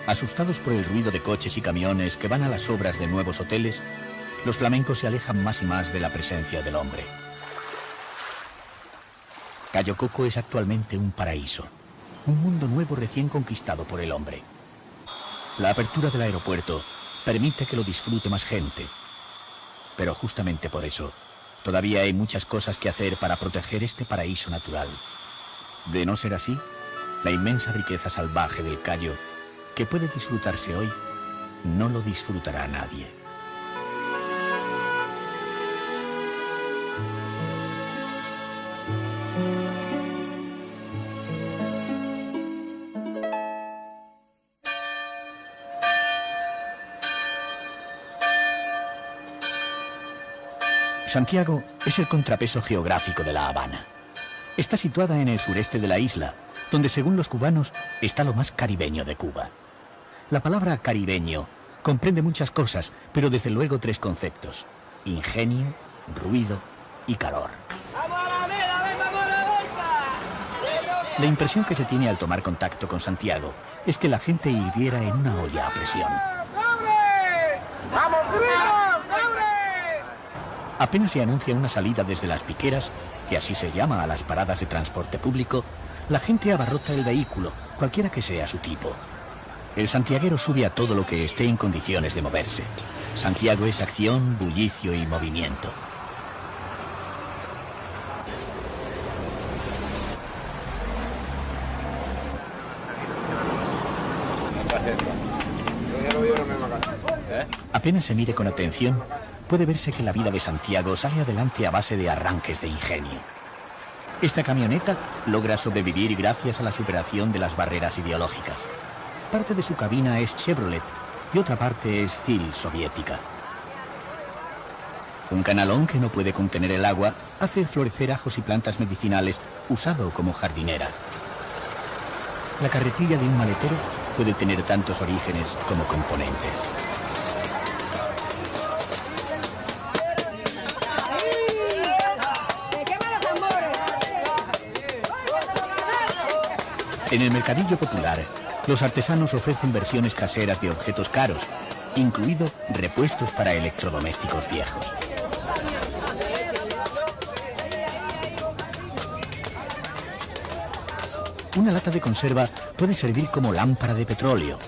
Asustados por el ruido de coches y camiones que van a las obras de nuevos hoteles, los flamencos se alejan más y más de la presencia del hombre. Cayo Coco es actualmente un paraíso, un mundo nuevo recién conquistado por el hombre. La apertura del aeropuerto permite que lo disfrute más gente, pero justamente por eso todavía hay muchas cosas que hacer para proteger este paraíso natural. De no ser así, la inmensa riqueza salvaje del Cayo, que puede disfrutarse hoy, no lo disfrutará nadie. Santiago es el contrapeso geográfico de La Habana. Está situada en el sureste de la isla, donde según los cubanos está lo más caribeño de Cuba. La palabra caribeño comprende muchas cosas, pero desde luego 3 conceptos: ingenio, ruido y calor. La impresión que se tiene al tomar contacto con Santiago es que la gente hirviera en una olla a presión. ¡Vamos, grito! Apenas se anuncia una salida desde las piqueras, que así se llama a las paradas de transporte público, la gente abarrota el vehículo, cualquiera que sea su tipo. El santiaguero sube a todo lo que esté en condiciones de moverse. Santiago es acción, bullicio y movimiento. Apenas se mire con atención, puede verse que la vida de Santiago sale adelante a base de arranques de ingenio. Esta camioneta logra sobrevivir gracias a la superación de las barreras ideológicas. Parte de su cabina es Chevrolet y otra parte es STIHL soviética. Un canalón que no puede contener el agua hace florecer ajos y plantas medicinales usado como jardinera. La carretilla de un maletero puede tener tantos orígenes como componentes. En el mercadillo popular, los artesanos ofrecen versiones caseras de objetos caros, incluido repuestos para electrodomésticos viejos. Una lata de conserva puede servir como lámpara de petróleo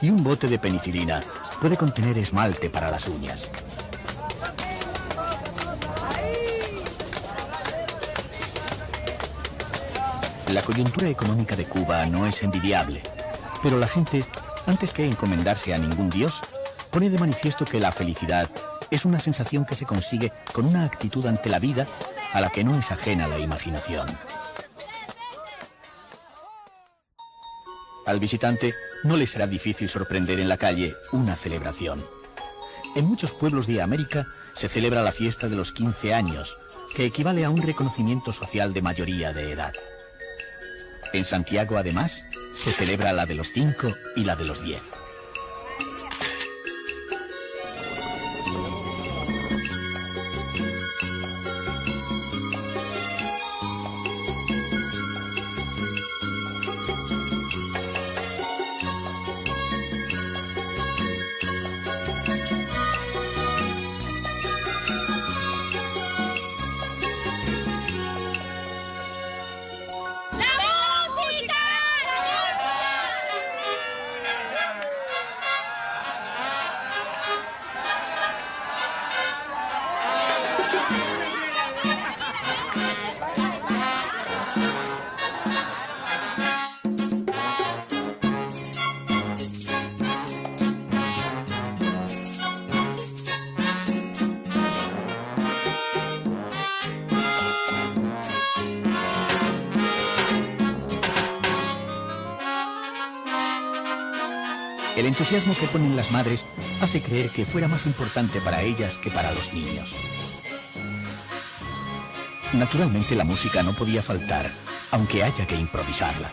y un bote de penicilina puede contener esmalte para las uñas. La coyuntura económica de Cuba no es envidiable, pero la gente, antes que encomendarse a ningún dios, pone de manifiesto que la felicidad es una sensación que se consigue con una actitud ante la vida a la que no es ajena la imaginación. Al visitante no le será difícil sorprender en la calle una celebración. En muchos pueblos de América se celebra la fiesta de los 15 años, que equivale a un reconocimiento social de mayoría de edad. En Santiago, además, se celebra la de los 5 y la de los 10. El entusiasmo que ponen las madres hace creer que fuera más importante para ellas que para los niños. Naturalmente la música no podía faltar, aunque haya que improvisarla.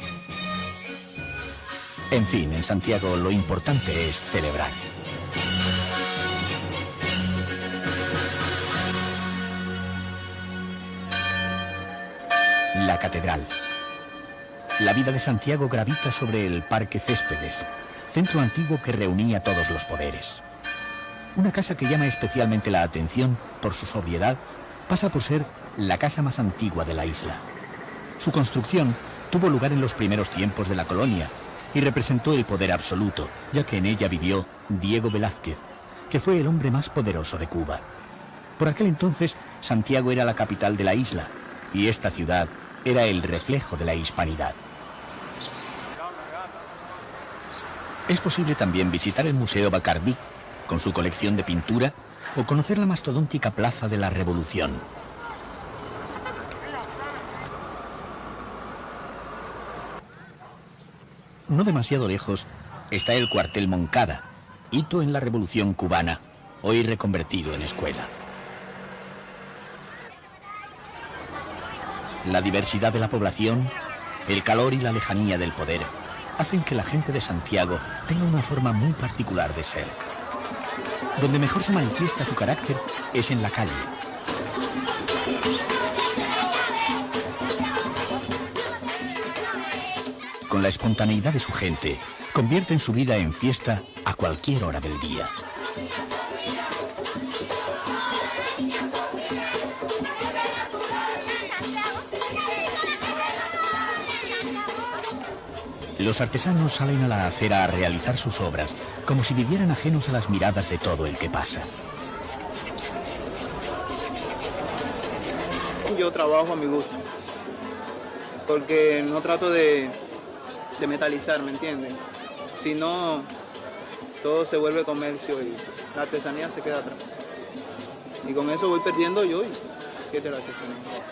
En fin, en Santiago lo importante es celebrar. La catedral. La vida de Santiago gravita sobre el Parque Céspedes, centro antiguo que reunía todos los poderes. Una casa que llama especialmente la atención por su sobriedad pasa por ser la casa más antigua de la isla. Su construcción tuvo lugar en los primeros tiempos de la colonia y representó el poder absoluto, ya que en ella vivió Diego Velázquez, que fue el hombre más poderoso de Cuba. Por aquel entonces, Santiago era la capital de la isla y esta ciudad era el reflejo de la hispanidad. Es posible también visitar el Museo Bacardí, con su colección de pintura, o conocer la mastodóntica Plaza de la Revolución. No demasiado lejos está el cuartel Moncada, hito en la Revolución cubana, hoy reconvertido en escuela. La diversidad de la población, el calor y la lejanía del poder hacen que la gente de Santiago tenga una forma muy particular de ser. Donde mejor se manifiesta su carácter es en la calle. Con la espontaneidad de su gente, convierten su vida en fiesta a cualquier hora del día. Los artesanos salen a la acera a realizar sus obras, como si vivieran ajenos a las miradas de todo el que pasa. Yo trabajo a mi gusto, porque no trato de metalizar, ¿me entienden? Si no, todo se vuelve comercio y la artesanía se queda atrás. Y con eso voy perdiendo yo y ¿qué es de la artesanía?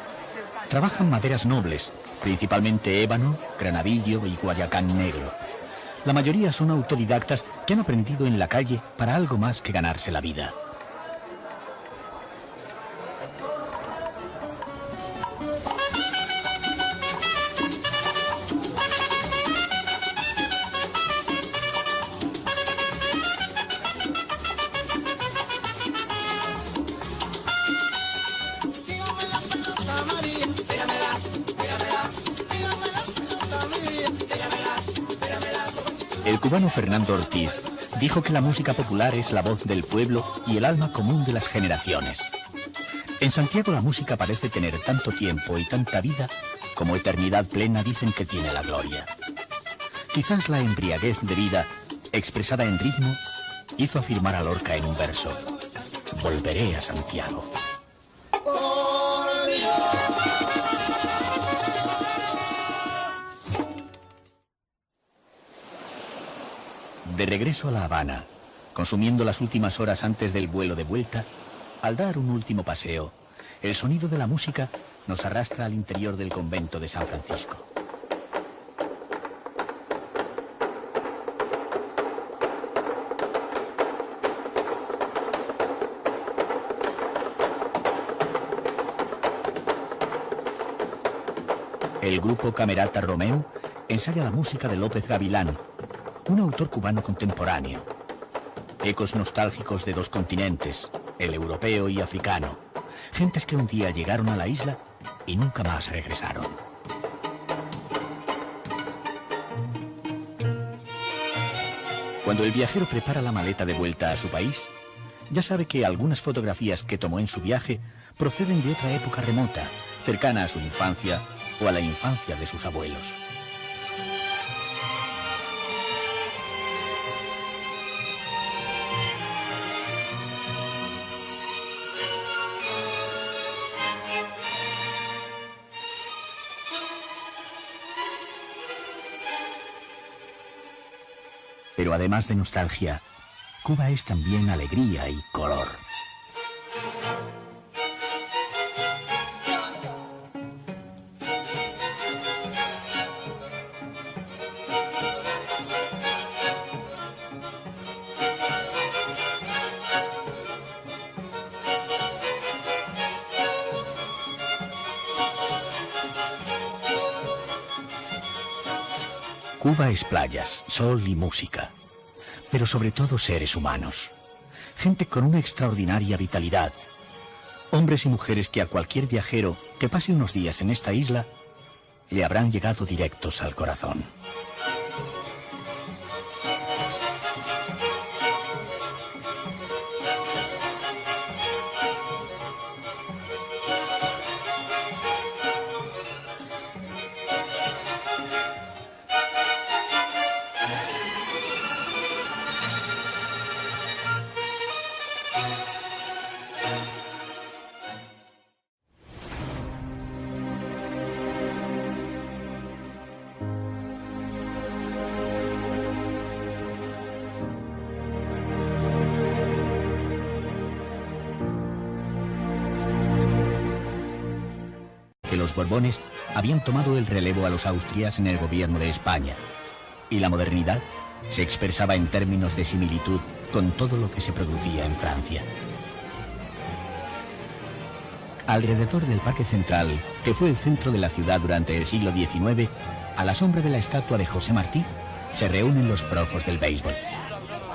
Trabajan maderas nobles, principalmente ébano, granadillo y guayacán negro. La mayoría son autodidactas que han aprendido en la calle para algo más que ganarse la vida. El cubano Fernando Ortiz dijo que la música popular es la voz del pueblo y el alma común de las generaciones. En Santiago la música parece tener tanto tiempo y tanta vida como eternidad plena dicen que tiene la gloria. Quizás la embriaguez de vida, expresada en ritmo, hizo afirmar a Lorca en un verso: volveré a Santiago. De regreso a La Habana, consumiendo las últimas horas antes del vuelo de vuelta, al dar un último paseo, el sonido de la música nos arrastra al interior del convento de San Francisco. El grupo Camerata Romeu ensaya la música de López Gavilán, un autor cubano contemporáneo. Ecos nostálgicos de dos continentes, el europeo y africano. Gentes que un día llegaron a la isla y nunca más regresaron. Cuando el viajero prepara la maleta de vuelta a su país, ya sabe que algunas fotografías que tomó en su viaje proceden de otra época remota, cercana a su infancia o a la infancia de sus abuelos. Pero además de nostalgia, Cuba es también alegría y color. Cuba es playas, sol y música, pero sobre todo seres humanos. Gente con una extraordinaria vitalidad. Hombres y mujeres que a cualquier viajero que pase unos días en esta isla le habrán llegado directos al corazón. Los Borbones habían tomado el relevo a los Austrias en el gobierno de España, y la modernidad se expresaba en términos de similitud con todo lo que se producía en Francia. Alrededor del Parque Central, que fue el centro de la ciudad durante el siglo XIX, a la sombra de la estatua de José Martí, se reúnen los profos del béisbol.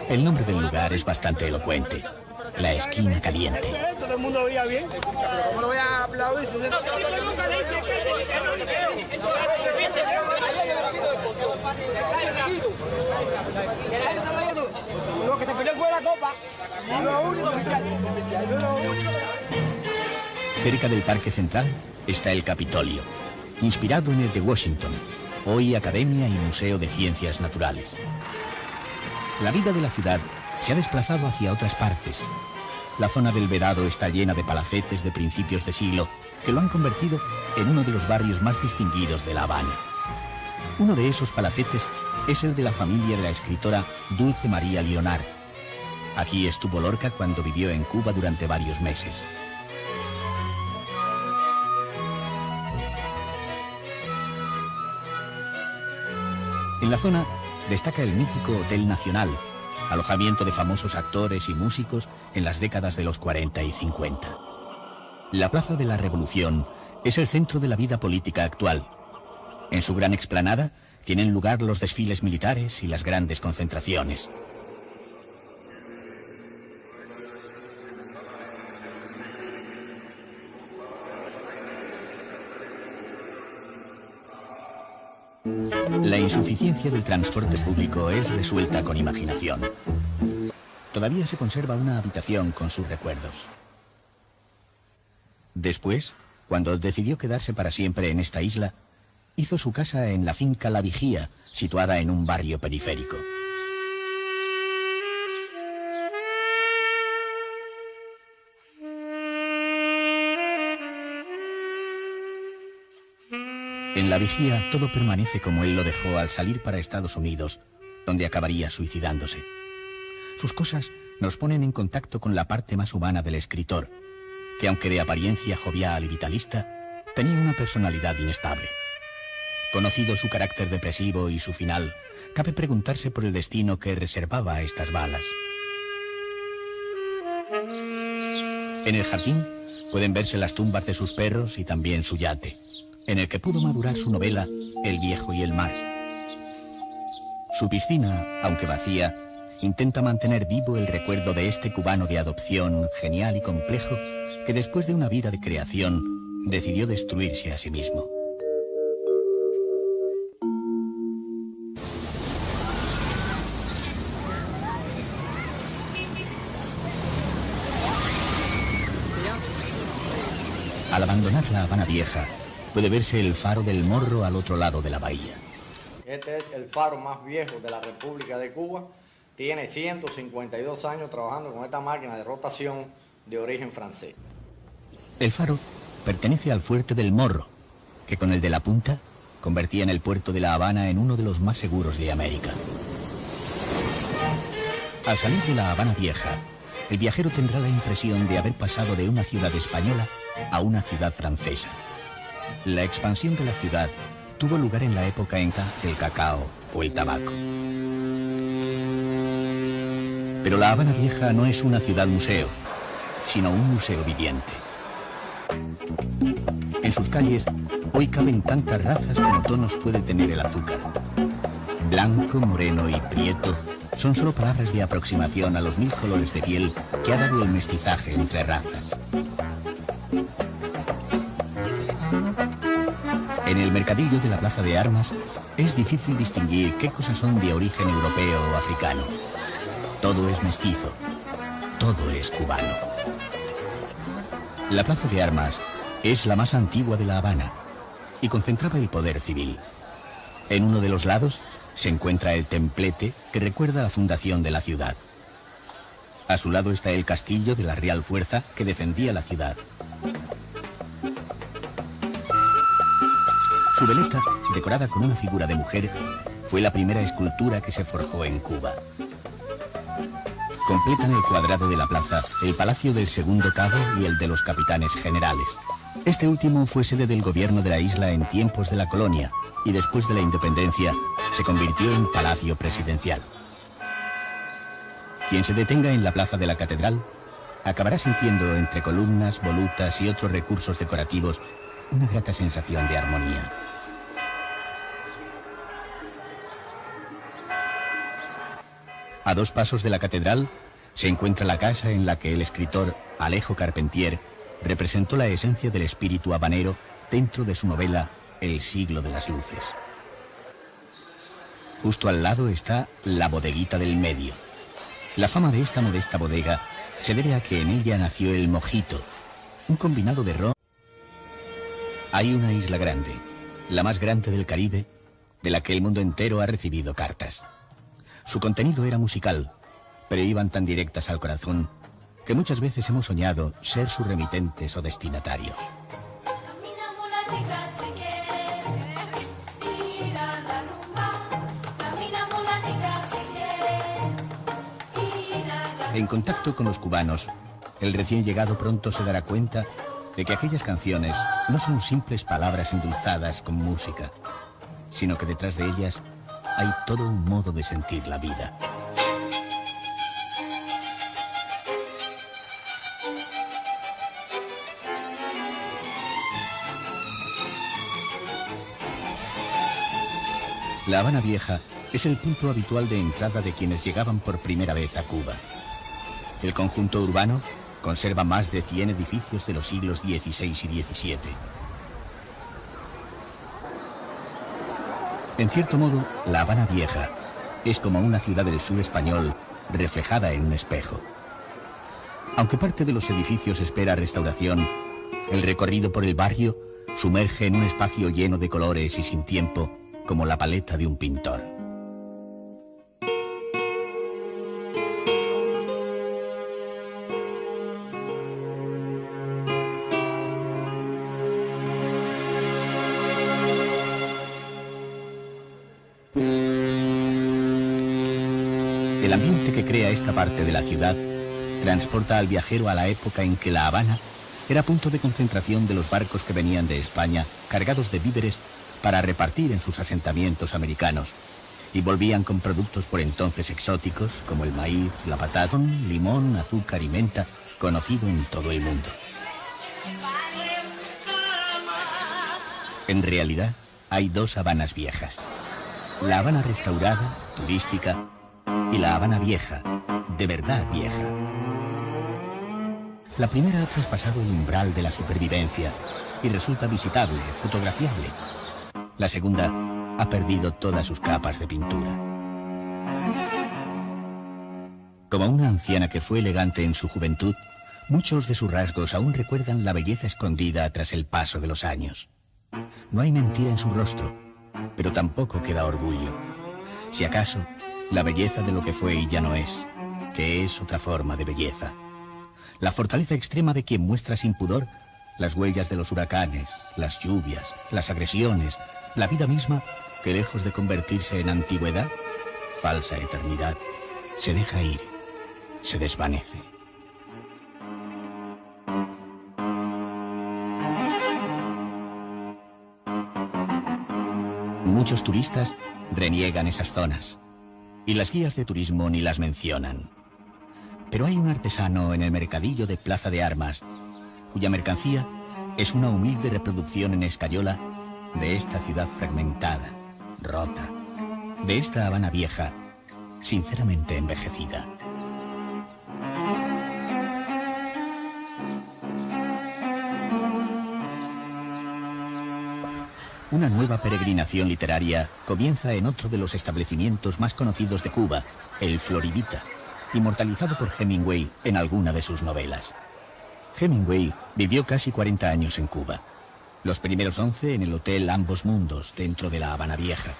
El nombre del lugar es bastante elocuente: la esquina caliente. Todo el mundo veía bien. Pero ¿cómo lo voy a aplaudir? Lo que se peleó fue la copa. Lo único oficial. Cerca del Parque Central está el Capitolio, inspirado en el de Washington, hoy Academia y Museo de Ciencias Naturales. La vida de la ciudad se ha desplazado hacia otras partes. La zona del Vedado está llena de palacetes de principios de siglo que lo han convertido en uno de los barrios más distinguidos de La Habana. Uno de esos palacetes es el de la familia de la escritora Dulce María Lionart. Aquí estuvo Lorca cuando vivió en Cuba durante varios meses. En la zona destaca el mítico Hotel Nacional, alojamiento de famosos actores y músicos en las décadas de los 40 y 50. La Plaza de la Revolución es el centro de la vida política actual. En su gran explanada tienen lugar los desfiles militares y las grandes concentraciones. La insuficiencia del transporte público es resuelta con imaginación. Todavía se conserva una habitación con sus recuerdos. Después, cuando decidió quedarse para siempre en esta isla, hizo su casa en la finca La Vigía, situada en un barrio periférico. En La Vigía todo permanece como él lo dejó al salir para Estados Unidos, donde acabaría suicidándose. Sus cosas nos ponen en contacto con la parte más humana del escritor, que aunque de apariencia jovial y vitalista, tenía una personalidad inestable. Conocido su carácter depresivo y su final, cabe preguntarse por el destino que reservaba a estas balas. En el jardín pueden verse las tumbas de sus perros y también su yate, en el que pudo madurar su novela El viejo y el mar. Su piscina, aunque vacía, intenta mantener vivo el recuerdo de este cubano de adopción genial y complejo que después de una vida de creación decidió destruirse a sí mismo. Al abandonar La Habana Vieja, puede verse el faro del Morro al otro lado de la bahía. Este es el faro más viejo de la República de Cuba. Tiene 152 años trabajando con esta máquina de rotación de origen francés. El faro pertenece al fuerte del Morro, que con el de la Punta convertían el puerto de La Habana en uno de los más seguros de América. Al salir de La Habana Vieja, el viajero tendrá la impresión de haber pasado de una ciudad española a una ciudad francesa. La expansión de la ciudad tuvo lugar en la época inca, el cacao o el tabaco. Pero La Habana Vieja no es una ciudad museo, sino un museo viviente. En sus calles hoy caben tantas razas como tonos puede tener el azúcar. Blanco, moreno y prieto son solo palabras de aproximación a los 1000 colores de piel que ha dado el mestizaje entre razas. En el mercadillo de la Plaza de Armas es difícil distinguir qué cosas son de origen europeo o africano. Todo es mestizo, todo es cubano. La Plaza de Armas es la más antigua de La Habana y concentraba el poder civil. En uno de los lados se encuentra el templete que recuerda la fundación de la ciudad. A su lado está el castillo de la Real Fuerza que defendía la ciudad. Su veleta, decorada con una figura de mujer, fue la primera escultura que se forjó en Cuba. Completan el cuadrado de la plaza el Palacio del Segundo Cabo y el de los Capitanes Generales. Este último fue sede del gobierno de la isla en tiempos de la colonia y después de la independencia se convirtió en palacio presidencial. Quien se detenga en la plaza de la Catedral acabará sintiendo entre columnas, volutas y otros recursos decorativos una grata sensación de armonía. A 2 pasos de la catedral se encuentra la casa en la que el escritor Alejo Carpentier representó la esencia del espíritu habanero dentro de su novela El siglo de las luces. Justo al lado está la bodeguita del medio. La fama de esta modesta bodega se debe a que en ella nació el mojito, un combinado de ron. Hay una isla grande, la más grande del Caribe, de la que el mundo entero ha recibido cartas. Su contenido era musical, pero iban tan directas al corazón que muchas veces hemos soñado ser sus remitentes o destinatarios. En contacto con los cubanos, el recién llegado pronto se dará cuenta de que aquellas canciones no son simples palabras endulzadas con música, sino que detrás de ellas hay todo un modo de sentir la vida. La Habana Vieja es el punto habitual de entrada de quienes llegaban por primera vez a Cuba. El conjunto urbano conserva más de 100 edificios de los siglos XVI y XVII. En cierto modo, La Habana Vieja es como una ciudad del sur español reflejada en un espejo. Aunque parte de los edificios espera restauración, El recorrido por el barrio sumerge en un espacio lleno de colores y sin tiempo, como la paleta de un pintor. El ambiente que crea esta parte de la ciudad transporta al viajero a la época en que La Habana era punto de concentración de los barcos que venían de España cargados de víveres para repartir en sus asentamientos americanos y volvían con productos por entonces exóticos como el maíz, la patata, limón, azúcar y menta, conocido en todo el mundo. En realidad, hay dos Habanas viejas. La Habana restaurada, turística, y la Habana vieja, de verdad vieja. La primera ha traspasado el umbral de la supervivencia y resulta visitable, fotografiable. La segunda ha perdido todas sus capas de pintura. Como una anciana que fue elegante en su juventud, muchos de sus rasgos aún recuerdan la belleza escondida tras el paso de los años. No hay mentira en su rostro, pero tampoco queda orgullo. Si acaso, la belleza de lo que fue y ya no es, que es otra forma de belleza. La fortaleza extrema de quien muestra sin pudor las huellas de los huracanes, las lluvias, las agresiones, la vida misma que lejos de convertirse en antigüedad, falsa eternidad, se deja ir, se desvanece. Muchos turistas reniegan esas zonas y las guías de turismo ni las mencionan. Pero hay un artesano en el mercadillo de Plaza de Armas, cuya mercancía es una humilde reproducción en escayola de esta ciudad fragmentada, rota, de esta Habana vieja, sinceramente envejecida. Una nueva peregrinación literaria comienza en otro de los establecimientos más conocidos de Cuba, el Floridita, inmortalizado por Hemingway en alguna de sus novelas. Hemingway vivió casi 40 años en Cuba. Los primeros 11 en el Hotel Ambos Mundos, dentro de la Habana Vieja.